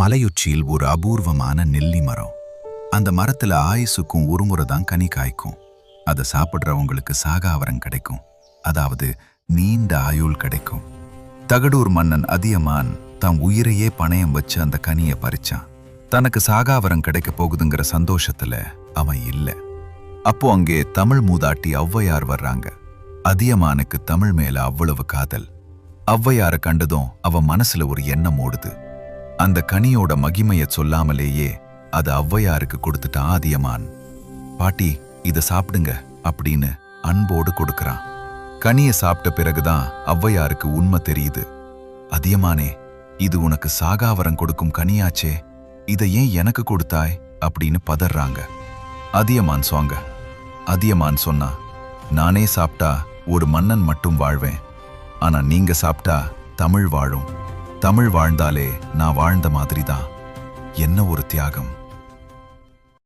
மலையுச்சியில் ஒரு அபூர்வமான நெல்லி மரம். அந்த மரத்துல ஆயுசுக்கும் ஒரு முறை தான் கனி காய்க்கும். அதை சாப்பிட்றவங்களுக்கு சாகாவரம் கிடைக்கும். அதாவது நீண்ட ஆயுள் கிடைக்கும். தகடூர் மன்னன் அதியமான் தம் உயிரையே பணயம் வச்சு அந்த கனியை பறிச்சான். தனக்கு சாகாவரம் கிடைக்க போகுதுங்கிற சந்தோஷத்துல அவன் இல்ல. அப்போ அங்கே தமிழ் மூதாட்டி ஔவையார் வர்றாங்க. அதியமானுக்கு தமிழ் மேல அவ்வளவு காதல். ஔவையார கண்டதும் அவன் மனசுல ஒரு எண்ணம் ஓடுது. அந்த கனியோட மகிமைய சொல்லாமலேயே அது ஔவையாருக்கு கொடுத்துட்டான் அதியமான். பாட்டி, இத சாப்பிடுங்க அப்படின்னு அன்போடு கொடுக்கறான். கனியை சாப்பிட்ட பிறகுதான் ஔவையாருக்கு உண்மை தெரியுது. அதியமானே, இது உனக்கு சாகாவரம் கொடுக்கும் கனியாச்சே, இதை ஏன் எனக்கு கொடுத்தாய் அப்படின்னு பதறாங்க. அதியமான் சொன்னா, நானே சாப்பிட்டா ஒரு மன்னன் மட்டும் வாழ்வேன். ஆனா நீங்க சாப்பிட்டா தமிழ் வாழும். தமிழ் வாழ்ந்தாலே நான் வாழ்ந்த மாதிரி தான். என்ன ஒரு தியாகம்!